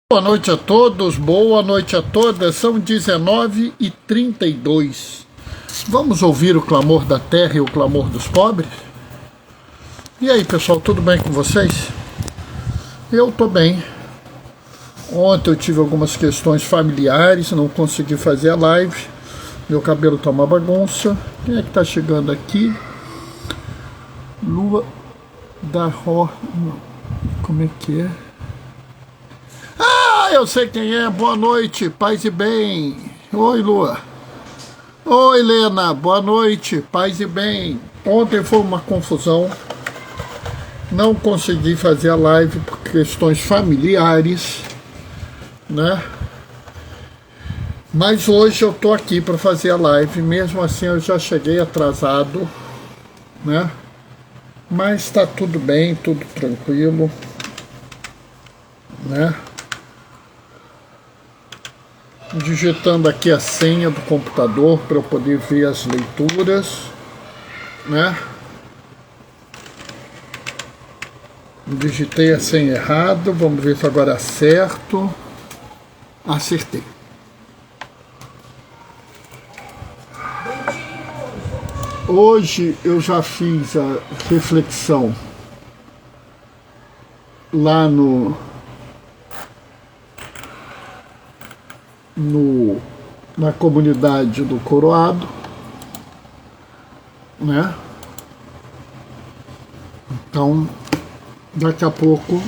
Boa noite a todos, boa noite a todas, são 19h32. Vamos ouvir o clamor da terra e o clamor dos pobres? E aí pessoal, tudo bem com vocês? Eu tô bem. Ontem eu tive algumas questões familiares, não consegui fazer a live. Meu cabelo tá uma bagunça. Quem é que tá chegando aqui? Lua da Ró... Como é que é? Eu sei quem é, boa noite, paz e bem. Oi, Lua. Oi, Helena, boa noite, paz e bem. Ontem foi uma confusão, não consegui fazer a live por questões familiares, né? Mas hoje eu tô aqui para fazer a live, mesmo assim eu já cheguei atrasado, né? Mas tá tudo bem, tudo tranquilo, né? Digitando aqui a senha do computador para eu poder ver as leituras, né? Digitei a senha errado, vamos ver se agora acerto. Acertei. Hoje eu já fiz a reflexão lá na comunidade do Coroado, né? Então, daqui a pouco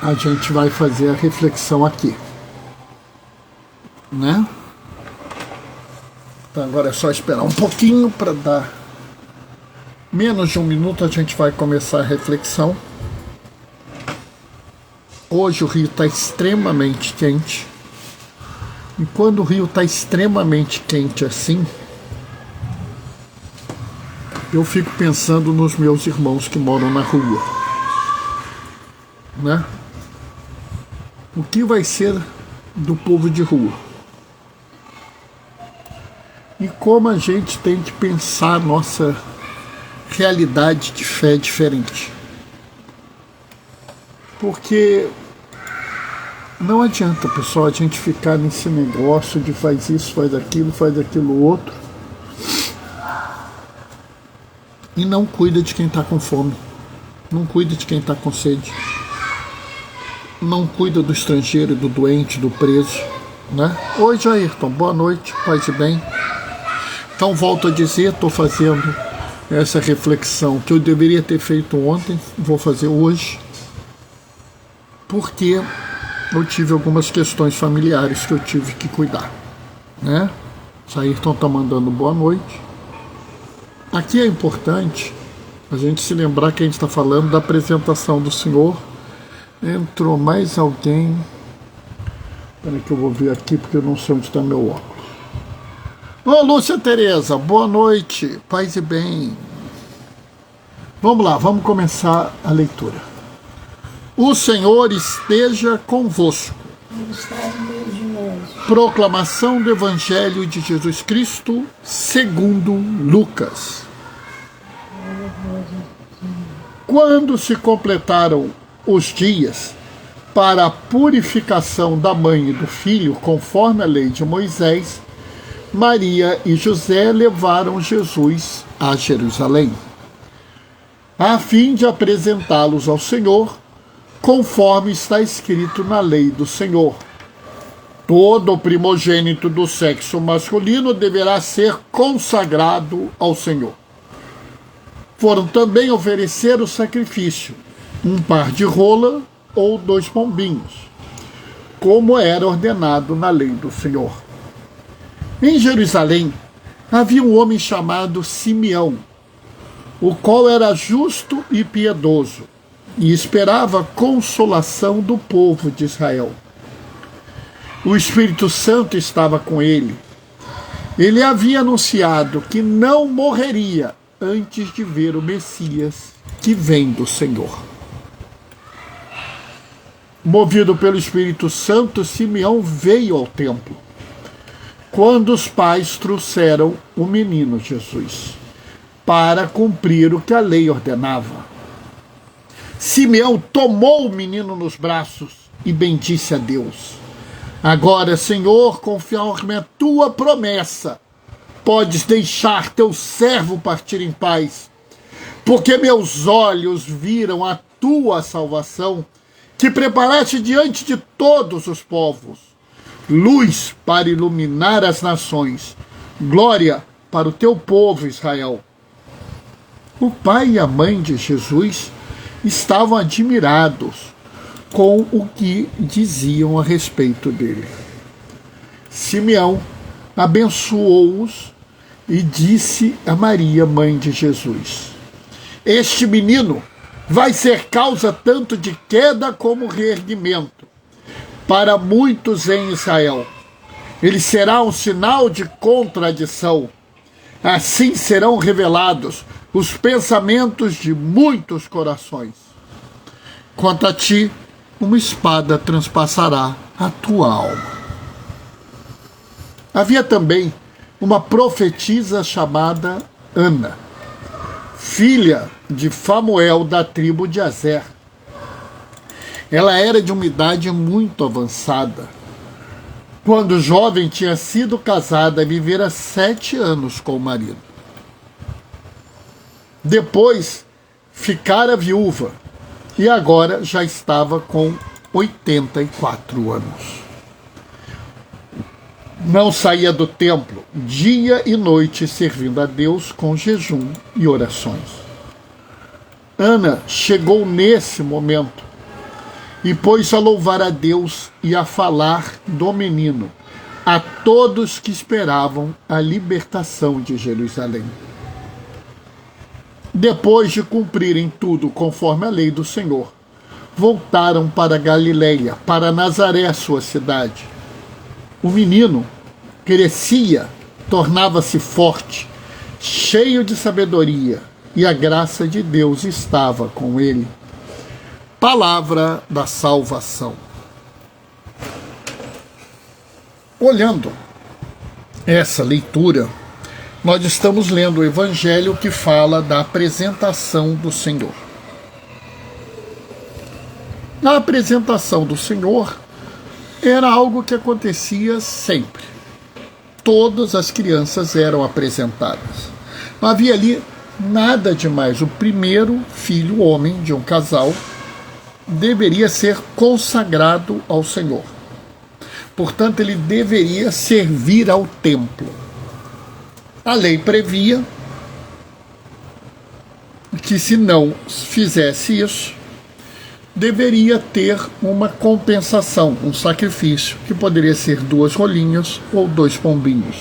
a gente vai fazer a reflexão aqui, né? Então agora é só esperar um pouquinho para dar menos de um minuto, a gente vai começar a reflexão. Hoje o rio está extremamente quente. E quando o rio está extremamente quente assim, eu fico pensando nos meus irmãos que moram na rua, né? O que vai ser do povo de rua? E como a gente tem que pensar a nossa realidade de fé diferente. Porque não adianta, pessoal, a gente ficar nesse negócio de faz isso, faz aquilo outro e não cuida de quem está com fome, não cuida de quem está com sede, não cuida do estrangeiro, do doente, do preso, né? Oi, Jairton, boa noite, paz e bem. Então, volto a dizer, estou fazendo essa reflexão que eu deveria ter feito ontem, vou fazer hoje, porque eu tive algumas questões familiares que eu tive que cuidar, né? Saírton está mandando boa noite. Aqui é importante a gente se lembrar que a gente está falando da apresentação do Senhor. Entrou mais alguém. Espera que eu vou ver aqui porque eu não sei onde está meu óculos. Ô, Lúcia Tereza, boa noite, paz e bem. Vamos lá, vamos começar a leitura. O Senhor esteja convosco. Proclamação do Evangelho de Jesus Cristo segundo Lucas. Quando se completaram os dias para a purificação da mãe e do filho, conforme a lei de Moisés, Maria e José levaram Jesus a Jerusalém, a fim de apresentá-los ao Senhor, conforme está escrito na lei do Senhor. Todo primogênito do sexo masculino deverá ser consagrado ao Senhor. Foram também oferecer o sacrifício, um par de rola ou 2 pombinhos, como era ordenado na lei do Senhor. Em Jerusalém havia um homem chamado Simeão, o qual era justo e piedoso, e esperava a consolação do povo de Israel. O Espírito Santo estava com ele. Ele havia anunciado que não morreria antes de ver o Messias que vem do Senhor. Movido pelo Espírito Santo, Simeão veio ao templo, quando os pais trouxeram o menino Jesus, para cumprir o que a lei ordenava. Simeão tomou o menino nos braços e bendisse a Deus. Agora, Senhor, conforme a tua promessa, podes deixar teu servo partir em paz, porque meus olhos viram a tua salvação, que preparaste diante de todos os povos, luz para iluminar as nações, glória para o teu povo Israel. O pai e a mãe de Jesus estavam admirados com o que diziam a respeito dele. Simeão abençoou-os e disse a Maria, mãe de Jesus: este menino vai ser causa tanto de queda como reerguimento para muitos em Israel. Ele será um sinal de contradição. Assim serão revelados os pensamentos de muitos corações. Quanto a ti, uma espada transpassará a tua alma. Havia também uma profetisa chamada Ana, filha de Famuel da tribo de Azer. Ela era de uma idade muito avançada. Quando jovem, tinha sido casada e vivera 7 anos com o marido. Depois, ficara viúva e agora já estava com 84 anos. Não saía do templo dia e noite servindo a Deus com jejum e orações. Ana chegou nesse momento e pôs a louvar a Deus e a falar do menino a todos que esperavam a libertação de Jerusalém. Depois de cumprirem tudo conforme a lei do Senhor, voltaram para Galileia, para Nazaré, sua cidade. O menino crescia, tornava-se forte, cheio de sabedoria, e a graça de Deus estava com ele. Palavra da salvação. Olhando essa leitura, nós estamos lendo o Evangelho que fala da apresentação do Senhor. A apresentação do Senhor era algo que acontecia sempre. Todas as crianças eram apresentadas. Não havia ali nada demais. O primeiro filho, homem de um casal, deveria ser consagrado ao Senhor. Portanto, ele deveria servir ao templo. A lei previa que, se não fizesse isso, deveria ter uma compensação, um sacrifício, que poderia ser 2 rolinhas ou 2 pombinhos.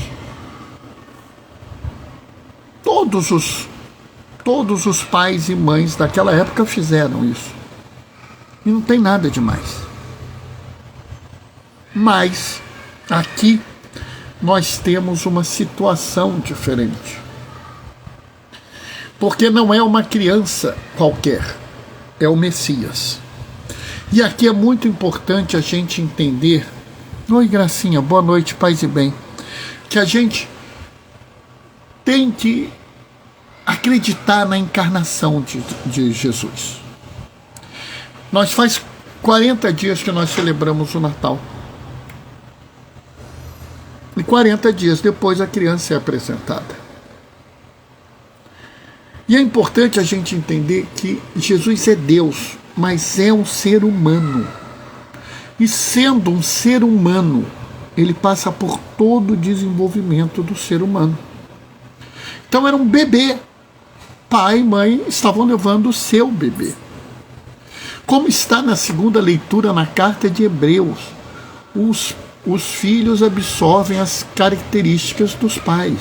Todos os pais e mães daquela época fizeram isso. E não tem nada demais. Mas aqui nós temos uma situação diferente. Porque não é uma criança qualquer, é o Messias. E aqui é muito importante a gente entender. Oi, Gracinha, boa noite, paz e bem. Que a gente tem que acreditar na encarnação de Jesus. Nós faz 40 dias que nós celebramos o Natal. E 40 dias depois a criança é apresentada. E é importante a gente entender que Jesus é Deus, mas é um ser humano. E sendo um ser humano, ele passa por todo o desenvolvimento do ser humano. Então era um bebê. Pai e mãe estavam levando o seu bebê. Como está na segunda leitura na carta de Hebreus, os filhos absorvem as características dos pais.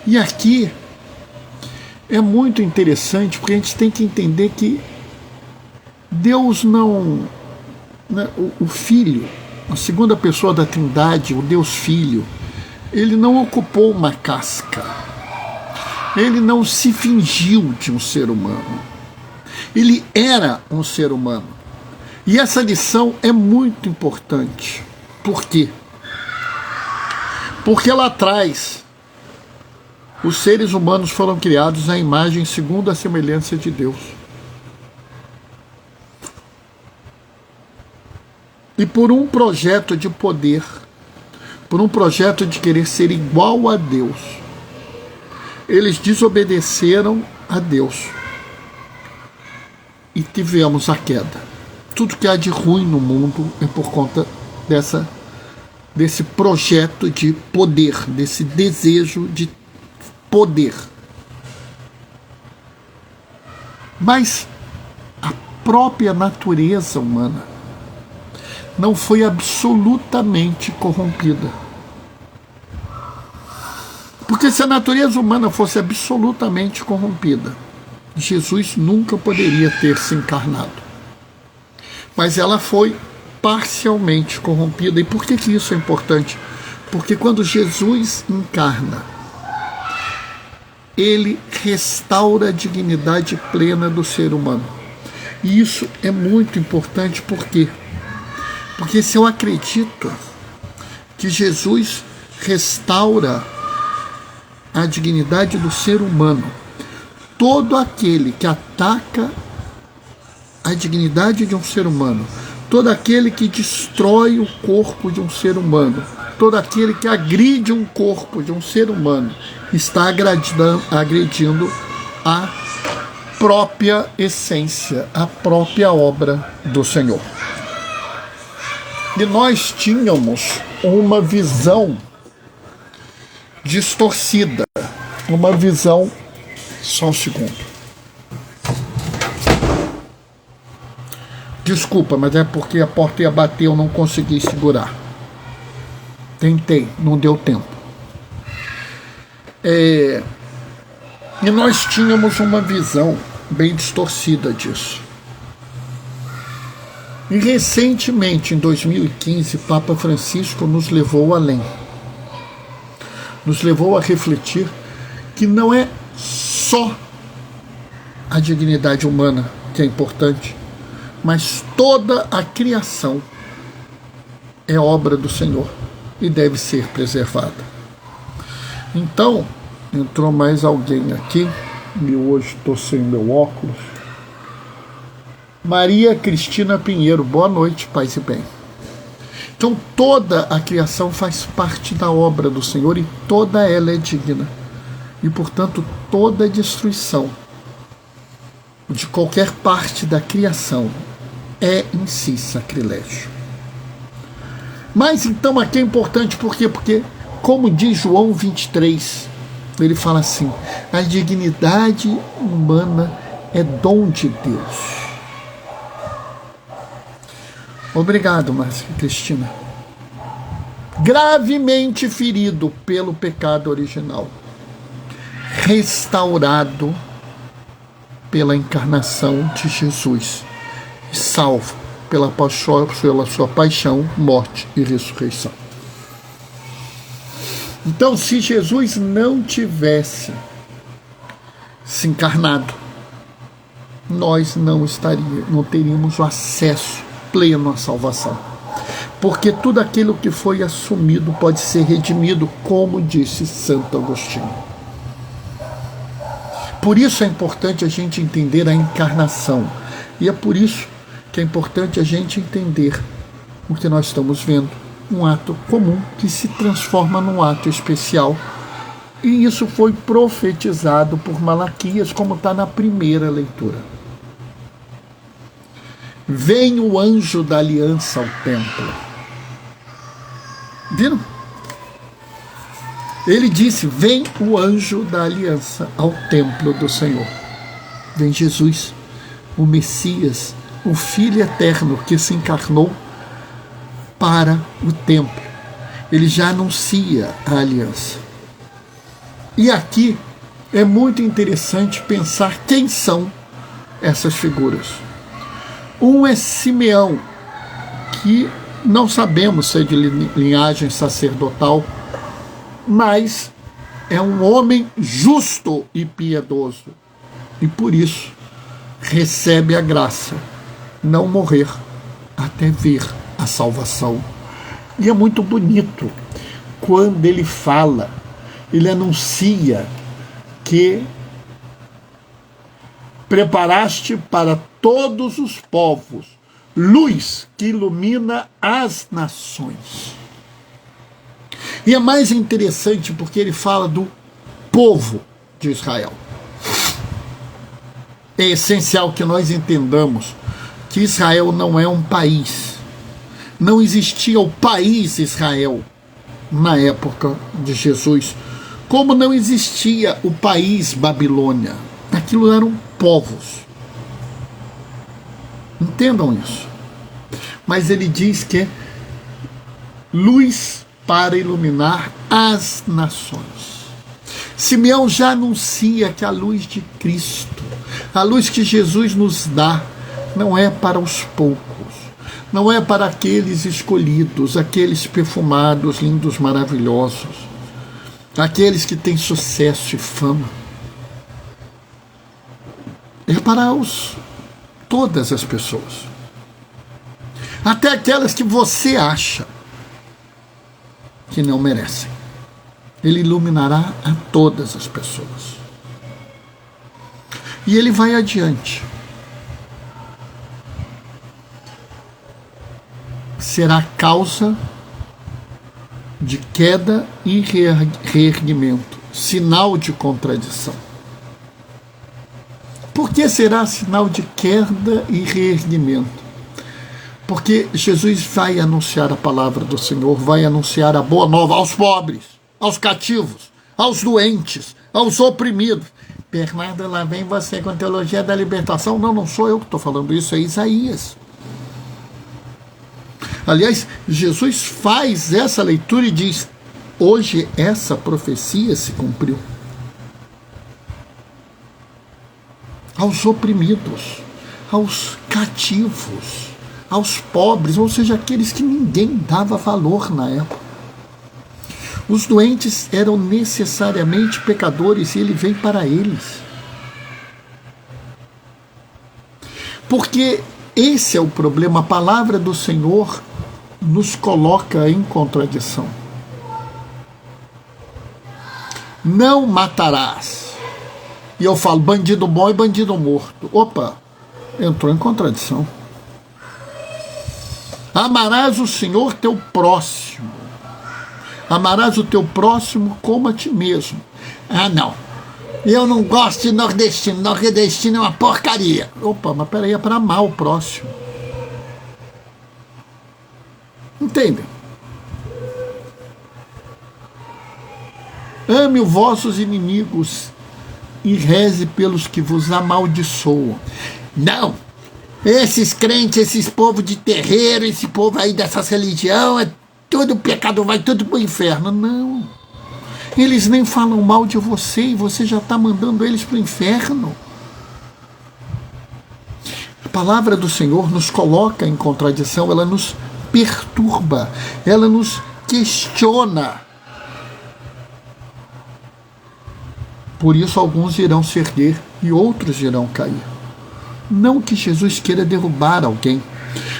E aqui é muito interessante, porque a gente tem que entender que Deus não... Né, o Filho, a segunda pessoa da Trindade, o Deus Filho, ele não ocupou uma casca. Ele não se fingiu de um ser humano. Ele era um ser humano. E essa lição é muito importante. Por quê? Porque lá atrás, os seres humanos foram criados à imagem segundo a semelhança de Deus. e por um projeto de poder, por um projeto de querer ser igual a Deus, eles desobedeceram a Deus e tivemos a queda. Tudo que há de ruim no mundo é por conta desse projeto de poder, desse desejo de poder. Mas a própria natureza humana não foi absolutamente corrompida. Porque se a natureza humana fosse absolutamente corrompida, Jesus nunca poderia ter se encarnado. Mas ela foi parcialmente corrompida. E por que isso é importante? Porque quando Jesus encarna, ele restaura a dignidade plena do ser humano. E isso é muito importante, por quê? Porque se eu acredito que Jesus restaura a dignidade do ser humano, todo aquele que ataca a dignidade de um ser humano, todo aquele que destrói o corpo de um ser humano, todo aquele que agride um corpo de um ser humano, está agredindo a própria essência, a própria obra do Senhor. E nós tínhamos uma visão distorcida, uma visão... Só um segundo. Desculpa, mas é porque a porta ia bater, eu não consegui segurar. Tentei, não deu tempo. E nós tínhamos uma visão bem distorcida disso. E recentemente, em 2015, Papa Francisco nos levou além. Nos levou a refletir que não é só a dignidade humana que é importante, mas toda a criação é obra do Senhor e deve ser preservada. Então, entrou mais alguém aqui, e hoje estou sem meu óculos. Maria Cristina Pinheiro, boa noite, paz e bem. Então, toda a criação faz parte da obra do Senhor e toda ela é digna. E, portanto, toda destruição de qualquer parte da criação é em si sacrilégio. Mas, então, aqui é importante, por quê? Porque, como diz João 23, ele fala assim: a dignidade humana é dom de Deus. Obrigado, Márcia Cristina. Gravemente ferido pelo pecado original, restaurado pela encarnação de Jesus, e salvo pela sua paixão, morte e ressurreição. Então, se Jesus não tivesse se encarnado, nós não teríamos o acesso pleno à salvação. Porque tudo aquilo que foi assumido pode ser redimido, como disse Santo Agostinho. Por isso é importante a gente entender a encarnação. E é por isso que é importante a gente entender o que nós estamos vendo. Um ato comum que se transforma num ato especial. E isso foi profetizado por Malaquias, como está na primeira leitura. Vem o anjo da aliança ao templo. Viram? Ele disse: vem o anjo da aliança ao templo do Senhor. Vem Jesus, o Messias, o Filho eterno que se encarnou para o templo. Ele já anuncia a aliança. E aqui é muito interessante pensar quem são essas figuras. Um é Simeão, que não sabemos se é de linhagem sacerdotal, mas é um homem justo e piedoso, e por isso recebe a graça, não morrer até ver a salvação. E é muito bonito quando ele fala, ele anuncia que preparaste para todos os povos luz que ilumina as nações. E é mais interessante porque ele fala do povo de Israel. É essencial que nós entendamos que Israel não é um país. Não existia o país Israel na época de Jesus, como não existia o país Babilônia. Aquilo eram povos. Entendam isso. Mas ele diz que é luz para iluminar as nações. Simeão já anuncia que a luz de Cristo, a luz que Jesus nos dá, não é para os poucos, não é para aqueles escolhidos, aqueles perfumados, lindos, maravilhosos, aqueles que têm sucesso e fama. É para todas as pessoas, até aquelas que você acha que não merecem. Ele iluminará a todas as pessoas. E ele vai adiante. Será causa de queda e reerguimento, sinal de contradição. Por que será sinal de queda e reerguimento? Porque Jesus vai anunciar a palavra do Senhor, vai anunciar a boa nova aos pobres, aos cativos, aos doentes, aos oprimidos. Bernardo, lá vem você com a teologia da libertação. Não, não sou eu que estou falando isso, é Isaías. Aliás, Jesus faz essa leitura e diz: hoje essa profecia se cumpriu. Aos oprimidos, aos cativos, aos pobres, ou seja, aqueles que ninguém dava valor na época. Os doentes eram necessariamente pecadores e ele veio para eles. Porque esse é o problema. A palavra do Senhor nos coloca em contradição. Não matarás. E eu falo bandido bom e bandido morto. Opa, entrou em contradição. Amarás o Senhor teu próximo. Amarás o teu próximo como a ti mesmo. Ah, não. Eu não gosto de nordestino. Nordestino é uma porcaria. Opa, mas peraí, é para amar o próximo. Entendem? Ame os vossos inimigos e reze pelos que vos amaldiçoam. Não. Esses crentes, esses povos de terreiro, esse povo aí dessas religião, é tudo pecado, vai tudo para o inferno. Não. Eles nem falam mal de você e você já está mandando eles para o inferno. A palavra do Senhor nos coloca em contradição, ela nos perturba, ela nos questiona. Por isso alguns irão se erguer e outros irão cair. Não que Jesus queira derrubar alguém,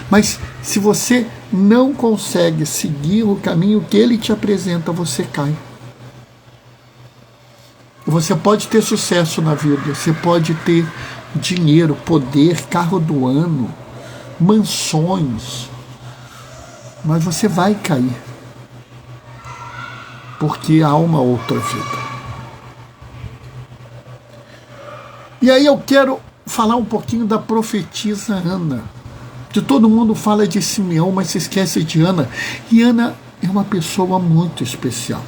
mas se você não consegue seguir o caminho que ele te apresenta, você cai. Você pode ter sucesso na vida, você pode ter dinheiro, poder, carro do ano, mansões, mas você vai cair, porque há uma outra vida. E aí eu quero falar um pouquinho da profetisa Ana. Que todo mundo fala de Simeão, mas se esquece de Ana. E Ana é uma pessoa muito especial.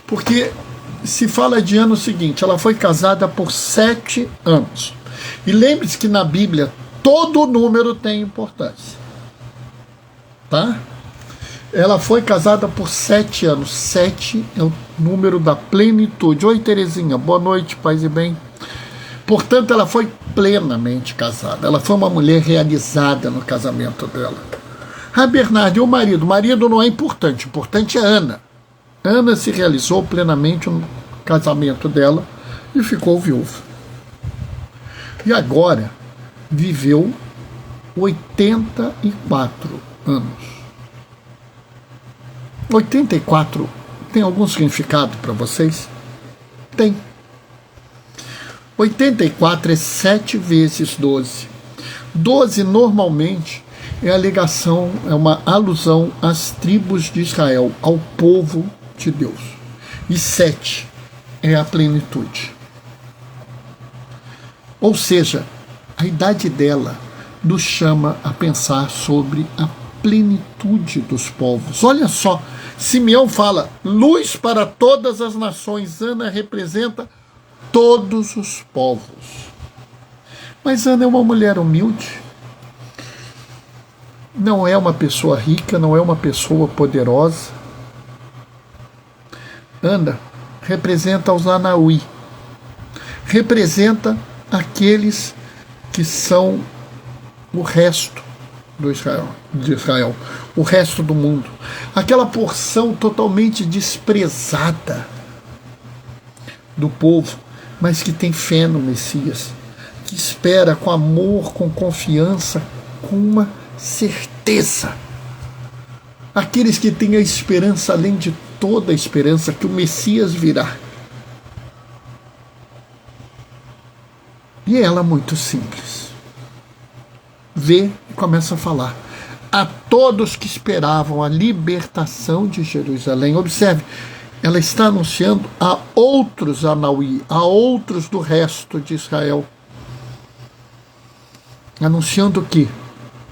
Porque se fala de Ana o seguinte: ela foi casada por 7 anos. E lembre-se que na Bíblia todo número tem importância. Tá? Ela foi casada por 7 anos. 7 é o número da plenitude. Oi, Terezinha, boa noite, paz e bem. Portanto, ela foi plenamente casada. Ela foi uma mulher realizada no casamento dela. Ah, Bernardo, e o marido? O marido não é importante. O importante é Ana. Ana se realizou plenamente no casamento dela e ficou viúva. E agora viveu 84 anos. 84 tem algum significado para vocês? Tem. 84 é 7 vezes 12. 12 normalmente é uma alusão às tribos de Israel, ao povo de Deus. E 7 é a plenitude. Ou seja, a idade dela nos chama a pensar sobre a plenitude dos povos. Olha só, Simeão fala, luz para todas as nações. Ana representa todos os povos. Mas Ana é uma mulher humilde, não é uma pessoa rica, não é uma pessoa poderosa. Ana representa os Anauí, representa aqueles que são o resto de Israel, o resto do mundo, aquela porção totalmente desprezada do povo, mas que tem fé no Messias, que espera com amor, com confiança, com uma certeza. Aqueles que têm a esperança, além de toda a esperança, que o Messias virá. E ela, muito simples, vê e começa a falar a todos que esperavam a libertação de Jerusalém. Observe, ela está anunciando a outros Anauí, a outros do resto de Israel, anunciando que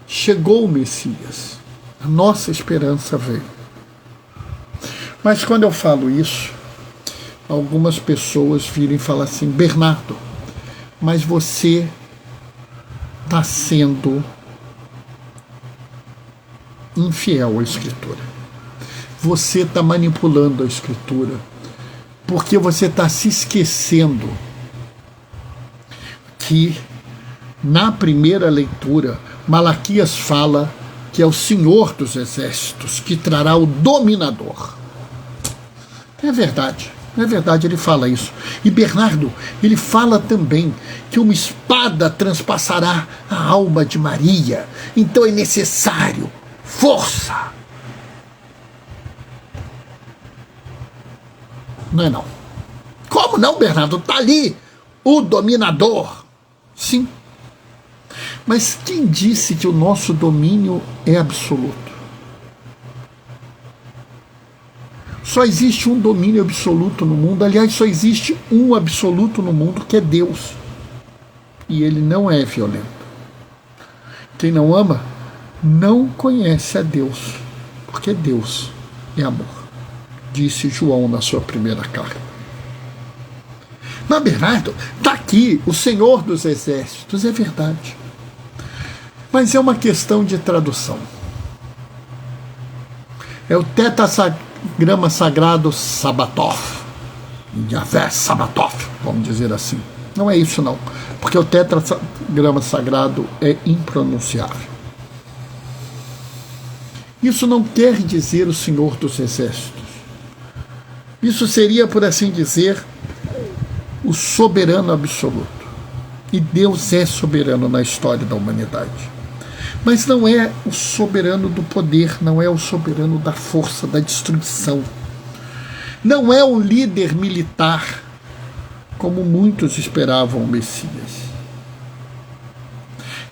chegou o Messias, a nossa esperança veio. Mas quando eu falo isso, algumas pessoas viram e falam assim, Bernardo, mas você está sendo infiel à Escritura. Você está manipulando a Escritura, porque você está se esquecendo que na primeira leitura Malaquias fala que é o Senhor dos Exércitos que trará o dominador. É verdade, ele fala isso. E Bernardo, ele fala também que uma espada transpassará a alma de Maria, então é necessário força. Não é não. Como não, Bernardo? Está ali o dominador. Sim. Mas quem disse que o nosso domínio é absoluto? Só existe um domínio absoluto no mundo. Aliás, só existe um absoluto no mundo, que é Deus. E ele não é violento. Quem não ama não conhece a Deus, porque Deus é amor, disse João na sua primeira carta. Mas, Bernardo, está aqui o Senhor dos Exércitos, é verdade. Mas é uma questão de tradução. É o tetragrama sagrado Sabaoth, Yahvé Sabaoth, vamos dizer assim. Não é isso não, porque o tetragrama sagrado é impronunciável. Isso não quer dizer o Senhor dos Exércitos. Isso seria, por assim dizer, o soberano absoluto. E Deus é soberano na história da humanidade. Mas não é o soberano do poder, não é o soberano da força, da destruição. Não é um líder militar, como muitos esperavam o Messias.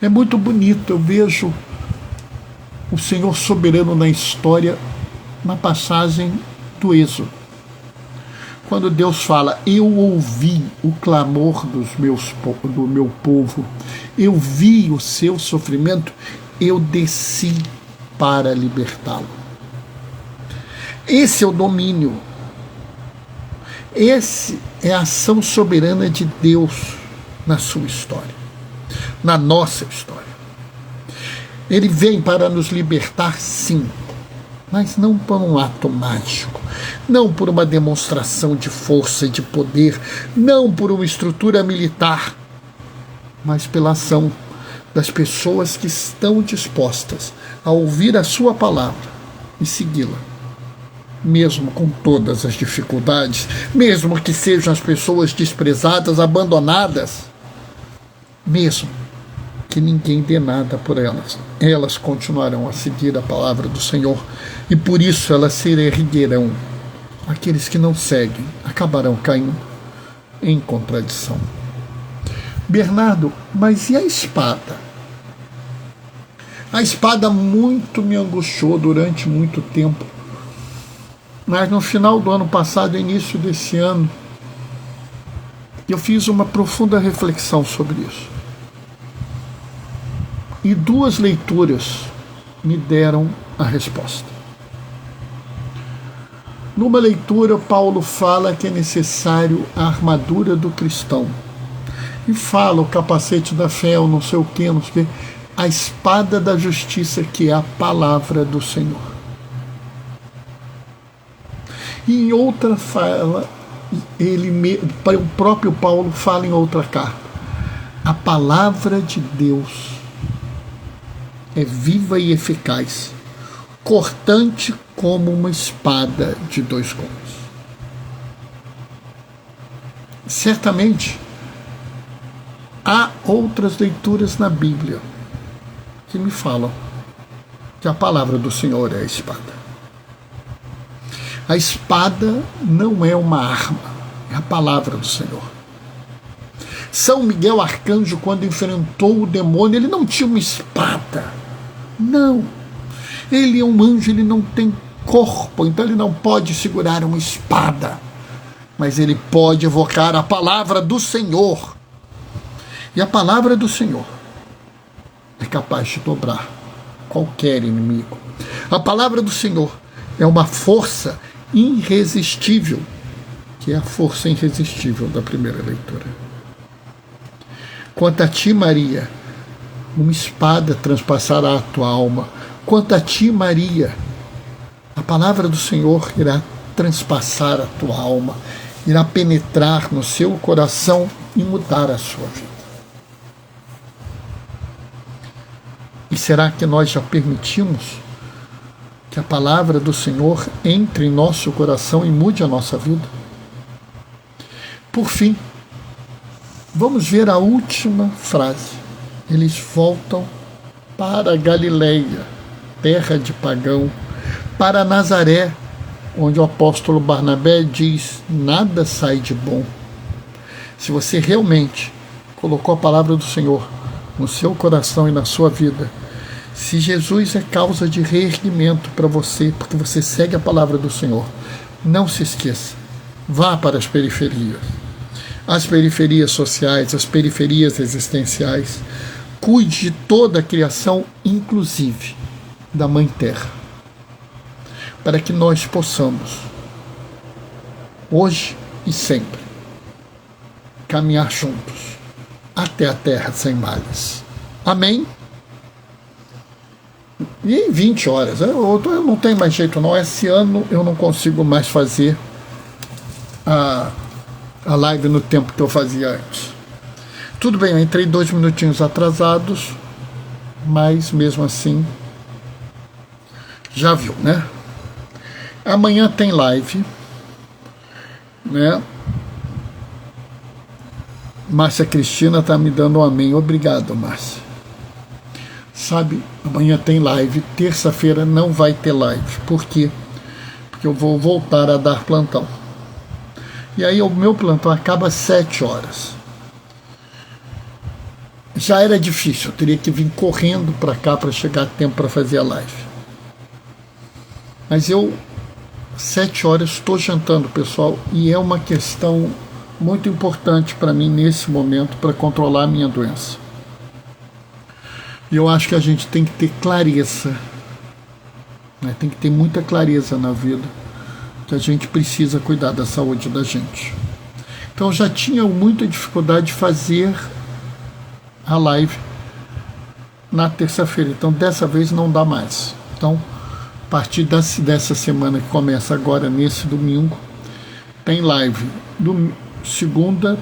É muito bonito, eu vejo o Senhor soberano na história, na passagem do Êxodo. Quando Deus fala, eu ouvi o clamor do meu povo, eu vi o seu sofrimento, eu desci para libertá-lo. Esse é o domínio. Esse é a ação soberana de Deus na sua história, na nossa história. Ele vem para nos libertar, sim, mas não por um ato mágico, não por uma demonstração de força e de poder, não por uma estrutura militar, mas pela ação das pessoas que estão dispostas a ouvir a sua palavra e segui-la, mesmo com todas as dificuldades, mesmo que sejam as pessoas desprezadas, abandonadas, mesmo que ninguém dê nada por elas. Elas continuarão a seguir a palavra do Senhor e por isso elas se erguerão. Aqueles que não seguem acabarão caindo em contradição. Bernardo, mas e a espada? A espada muito me angustiou durante muito tempo. Mas no final do ano passado, início desse ano, eu fiz uma profunda reflexão sobre isso. E 2 leituras me deram a resposta. Numa leitura, Paulo fala que é necessário a armadura do cristão. E fala o capacete da fé, ou não sei o que, não sei o que, a espada da justiça, que é a palavra do Senhor. E em outra fala, o próprio Paulo fala em outra carta, a palavra de Deus é viva e eficaz, cortante como uma espada de 2 gumes. Certamente, há outras leituras na Bíblia que me falam que a palavra do Senhor é a espada. A espada não é uma arma, é a palavra do Senhor. São Miguel Arcanjo, quando enfrentou o demônio, ele não tinha uma espada. Não. Ele é um anjo, ele não tem corpo, então ele não pode segurar uma espada. Mas ele pode evocar a palavra do Senhor. E a palavra do Senhor é capaz de dobrar qualquer inimigo. A palavra do Senhor é uma força irresistível, que é a força irresistível da primeira leitura. Quanto a ti, Maria, uma espada transpassará a tua alma. Quanto a ti, Maria, a palavra do Senhor irá transpassar a tua alma, irá penetrar no seu coração e mudar a sua vida. E será que nós já permitimos que a palavra do Senhor entre em nosso coração e mude a nossa vida? Por fim, vamos ver a última frase. Eles voltam para Galileia, terra de pagão, para Nazaré, onde o apóstolo Barnabé diz: nada sai de bom. Se você realmente colocou a palavra do Senhor no seu coração e na sua vida, se Jesus é causa de reerguimento para você, porque você segue a palavra do Senhor, não se esqueça, vá para as periferias sociais, as periferias existenciais, cuide de toda a criação, inclusive da Mãe Terra, para que nós possamos, hoje e sempre, caminhar juntos até a terra sem males. Amém? E em 20 horas, eu não tenho mais jeito não, esse ano eu não consigo mais fazer a live no tempo que eu fazia antes. Tudo bem, eu entrei 2 minutinhos atrasados, mas mesmo assim, já viu, né? Amanhã tem live, né? Márcia Cristina está me dando um amém. Obrigado, Márcia. Sabe, amanhã tem live, terça-feira não vai ter live. Por quê? Porque eu vou voltar a dar plantão. E aí o meu plantão acaba às 7 horas. Já era difícil, eu teria que vir correndo para cá para chegar a tempo para fazer a live. Mas eu, 7 horas, estou jantando, pessoal, e é uma questão muito importante para mim nesse momento para controlar a minha doença. E eu acho que a gente tem que ter clareza, né? Tem que ter muita clareza na vida, que a gente precisa cuidar da saúde da gente. Então eu já tinha muita dificuldade de fazer a live na terça-feira, então dessa vez não dá mais. Então, a partir dessa semana que começa agora, nesse domingo, tem live segunda,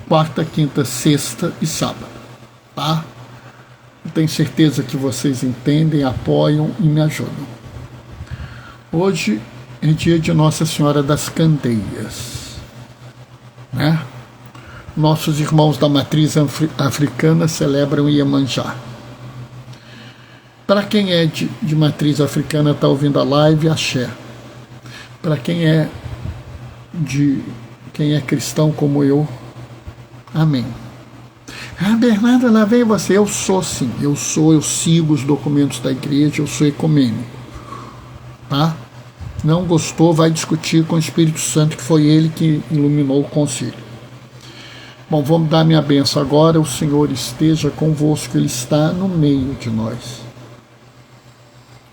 quarta, quinta, sexta e sábado, tá? Eu tenho certeza que vocês entendem, apoiam e me ajudam. Hoje é dia de Nossa Senhora das Candeias, né? Nossos irmãos da matriz africana celebram Iemanjá. Para quem é de matriz africana, está ouvindo a live, axé. Para quem é cristão como eu, amém. Ah, Bernardo, lá vem você. Eu sou sim, eu sigo os documentos da igreja, eu sou ecumênico. Tá? Não gostou, vai discutir com o Espírito Santo, que foi ele que iluminou o concílio. Bom, vamos dar minha bênção agora. O Senhor esteja convosco, Ele está no meio de nós.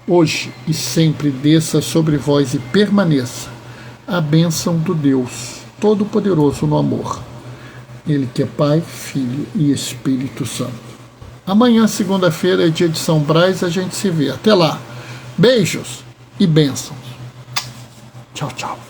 Hoje e sempre desça sobre vós e permaneça a bênção do Deus Todo-Poderoso no amor. Ele que é Pai, Filho e Espírito Santo. Amanhã, segunda-feira, é dia de São Brás, a gente se vê. Até lá. Beijos e bênçãos. Tchau, tchau.